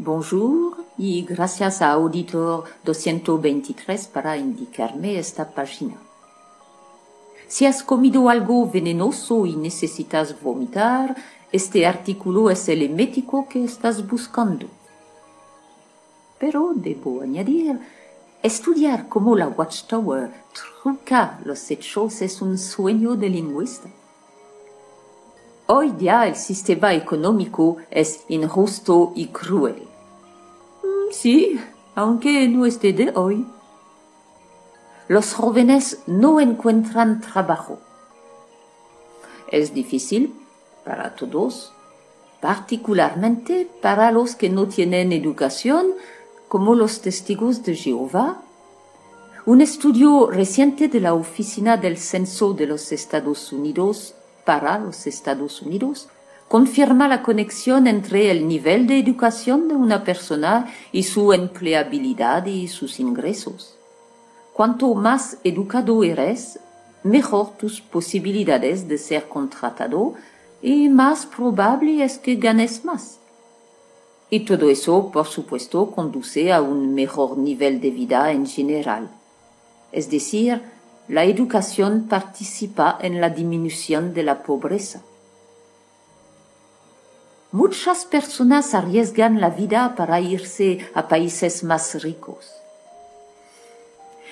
Bonjour y gracias a Auditor 223 para indicarme esta página. Si has comido algo venenoso y necesitas vomitar, este artículo es el emético que estás buscando. Pero debo añadir, estudiar cómo la Watchtower truca los hechos es un sueño del lingüista. Hoy día el sistema económico es injusto y cruel. Sí, aunque no es de hoy. Los jóvenes no encuentran trabajo. Es difícil para todos, particularmente para los que no tienen educación, como los testigos de Jehová. Un estudio reciente de la Oficina del Censo de los Estados Unidos para los Estados Unidos confirma la conexión entre el nivel de educación de una persona y su empleabilidad y sus ingresos. Cuanto más educado eres, mejor tus posibilidades de ser contratado y más probable es que ganes más. Y todo eso, por supuesto, conduce a un mejor nivel de vida en general. Es decir, la educación participa en la disminución de la pobreza. Muchas personas arriesgan la vida para irse a países más ricos.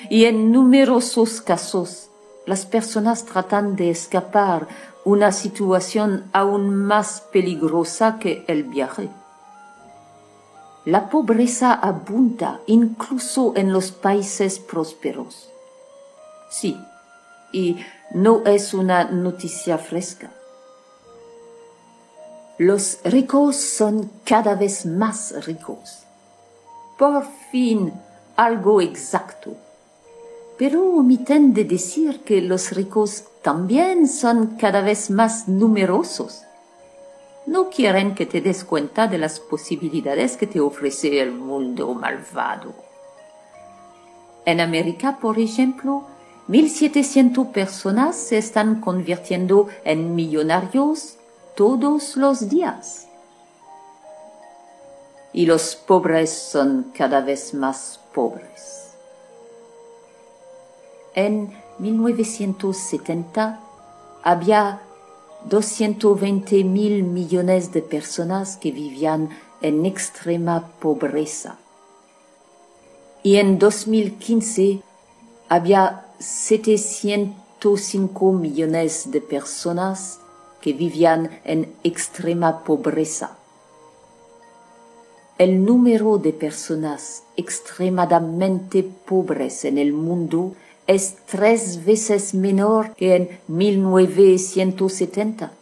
Y en numerosos casos, las personas tratan de escapar una situación aún más peligrosa que el viaje. La pobreza abunda incluso en los países prósperos. Sí, y no es una noticia fresca. Los ricos son cada vez más ricos. Por fin, algo exacto. Pero omiten de decir que los ricos también son cada vez más numerosos. No quieren que te des cuenta de las posibilidades que te ofrece el mundo malvado. En América, por ejemplo, 1,700 personas se están convirtiendo en millonarios todos los días. Y los pobres son cada vez más pobres. En 1970 había 220.000 millones de personas que vivían en extrema pobreza. Y en 2015 había 705 millones de personas que vivían en extrema pobreza. El número de personas extremadamente pobres en el mundo es 3 veces menor que en 1970.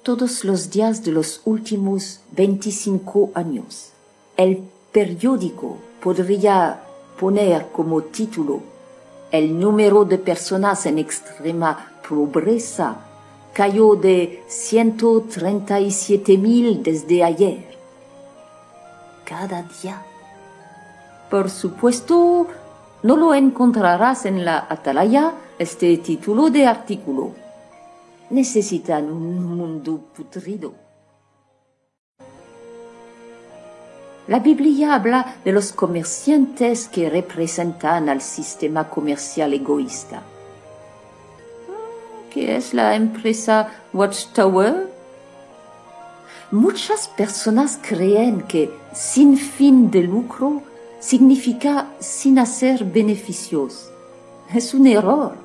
Todos los días de los últimos 25 años, el periódico podría poner como título: el número de personas en extrema pobreza cayó de 137.000 desde ayer. Cada día. Por supuesto, no lo encontrarás en la Atalaya, este título de artículo. Necesitan un mundo putrido. La Biblia habla de los comerciantes que representan al sistema comercial egoísta. ¿Qué es la empresa Watchtower? Muchas personas creen que sin fin de lucro significa sin hacer beneficios. Es un error.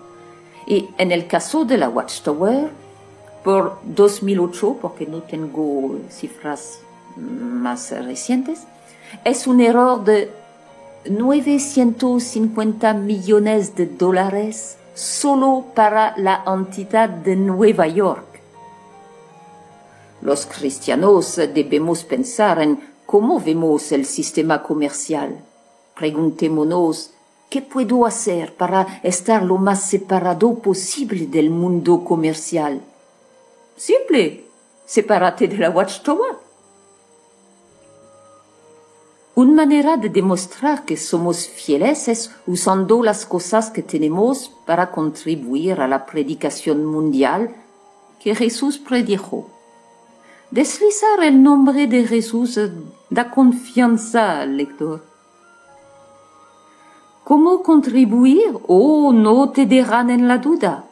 Y en el caso de la Watchtower, por 2008, porque no tengo cifras más recientes, es un error de 950 millones de dólares solo para la entidad de Nueva York. Los cristianos debemos pensar en cómo vemos el sistema comercial. Preguntémonos, ¿qué puedo hacer para estar lo más separado posible del mundo comercial? Simple, sepárate de la Watchtower. Una manera de demostrar que somos fieles es usando las cosas que tenemos para contribuir a la predicación mundial que Jesús predijo. deslizar el nombre de Jesús da confianza al lector. ¿Cómo contribuir? Oh, no te dejarán en la duda.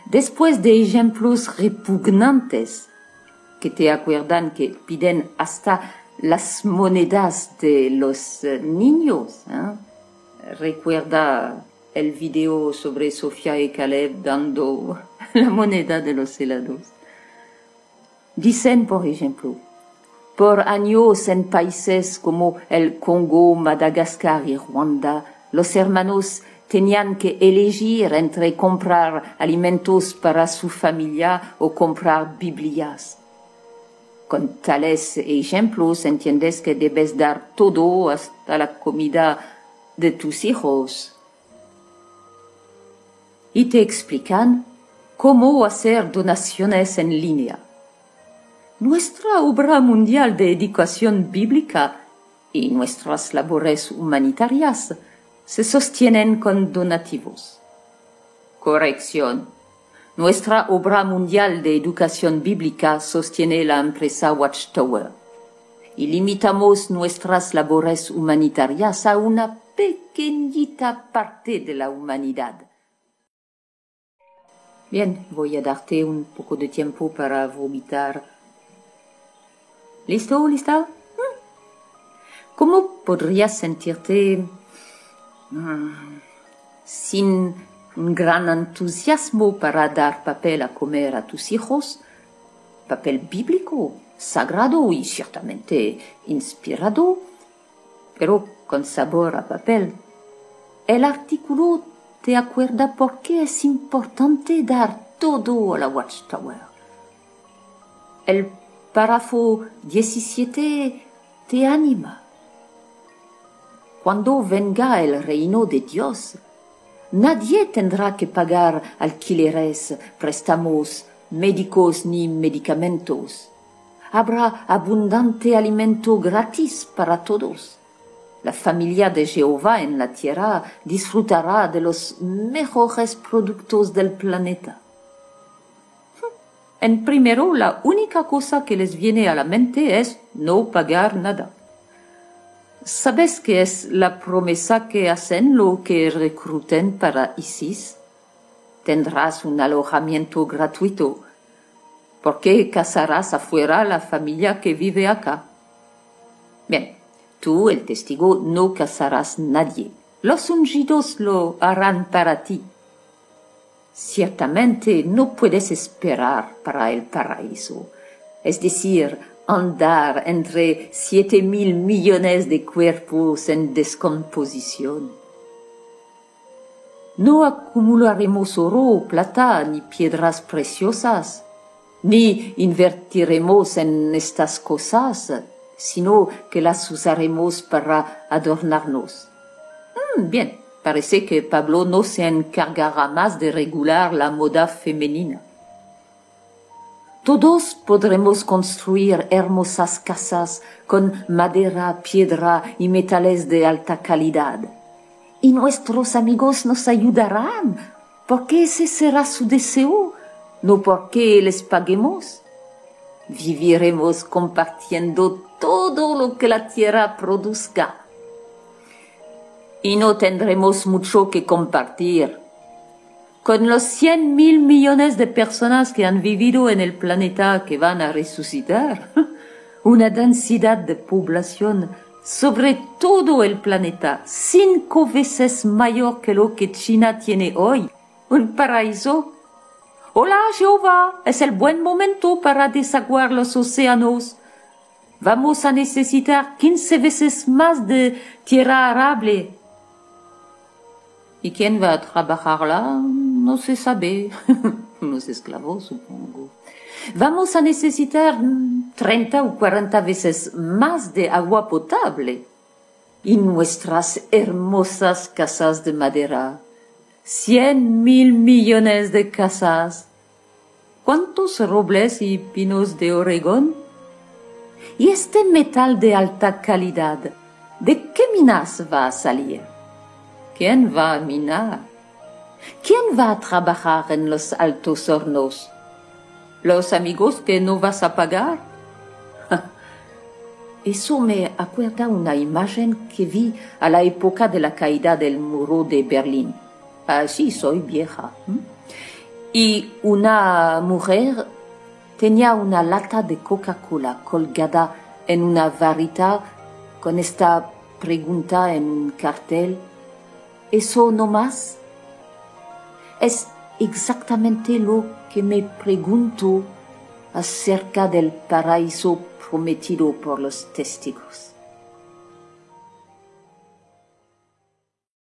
Después de ejemplos repugnantes, que te acuerdan que piden hasta las monedas de los niños, Recuerda el video sobre Sofía y Caleb dando la moneda de los helados. Dicen, por ejemplo, por años en países como el Congo, Madagascar y Ruanda, los hermanos tenían que elegir entre comprar alimentos para su familia o comprar Biblias. Con tales ejemplos entiendes que debes dar todo hasta la comida de tus hijos. Y te explican cómo hacer donaciones en línea. Nuestra obra mundial de educación bíblica y nuestras labores humanitarias se sostienen con donativos. Corrección. Nuestra obra mundial de educación bíblica sostiene la empresa Watchtower y limitamos nuestras labores humanitarias a una pequeñita parte de la humanidad. Bien, voy a darte un poco de tiempo para vomitar. ¿Listo? ¿Lista? ¿Cómo podrías sentirte sin un gran entusiasmo para dar papel a comer a tus hijos? Papel bíblico, sagrado y ciertamente inspirado, pero con sabor a papel. El artículo te acuerda por qué es importante dar todo a la Watchtower. El párrafo 17 te anima. Cuando venga el reino de Dios, nadie tendrá que pagar alquileres, préstamos, médicos ni medicamentos. Habrá abundante alimento gratis para todos. La familia de Jehová en la tierra disfrutará de los mejores productos del planeta. En primero, la única cosa que les viene a la mente es no pagar nada. ¿Sabes qué es la promesa que hacen los que recluten para ISIS? Tendrás un alojamiento gratuito. ¿Por qué casarás afuera a la familia que vive acá? Bien. Tú, el testigo, no casarás nadie. Los ungidos lo harán para ti. Ciertamente no puedes esperar para el paraíso, es decir, andar entre 7.000 millones de cuerpos en descomposición. No acumularemos oro, plata, ni piedras preciosas, ni invertiremos en estas cosas, sino que las usaremos para adornarnos. Bien, parece que Pablo no se encargará más de regular la moda femenina. Todos podremos construir hermosas casas con madera, piedra y metales de alta calidad. Y nuestros amigos nos ayudarán, porque ese será su deseo, no porque les paguemos. Viviremos compartiendo todo lo que la tierra produzca. Y no tendremos mucho que compartir. Con los 100.000 millones de personas que han vivido en el planeta que van a resucitar, una densidad de población sobre todo el planeta 5 veces mayor que lo que China tiene hoy, un paraíso. Hola, Jehová, es el buen momento para desaguar los océanos. Vamos a necesitar 15 veces más de tierra arable. ¿Y quién va a trabajarla? No se sabe. Unos esclavos, supongo. Vamos a necesitar 30 o 40 veces más de agua potable. Y nuestras hermosas casas de madera. 100.000 millones de casas. ¿Cuántos robles y pinos de Oregón? ¿Y este metal de alta calidad, de qué minas va a salir? ¿Quién va a minar? ¿Quién va a trabajar en los altos hornos? ¿Los amigos que no vas a pagar? Eso me acuerda una imagen que vi a la época de la caída del muro de Berlín. Así soy vieja. Y una mujer tenía una lata de Coca-Cola colgada en una varita con esta pregunta en un cartel. ¿Eso no más? Es exactamente lo que me pregunto acerca del paraíso prometido por los testigos.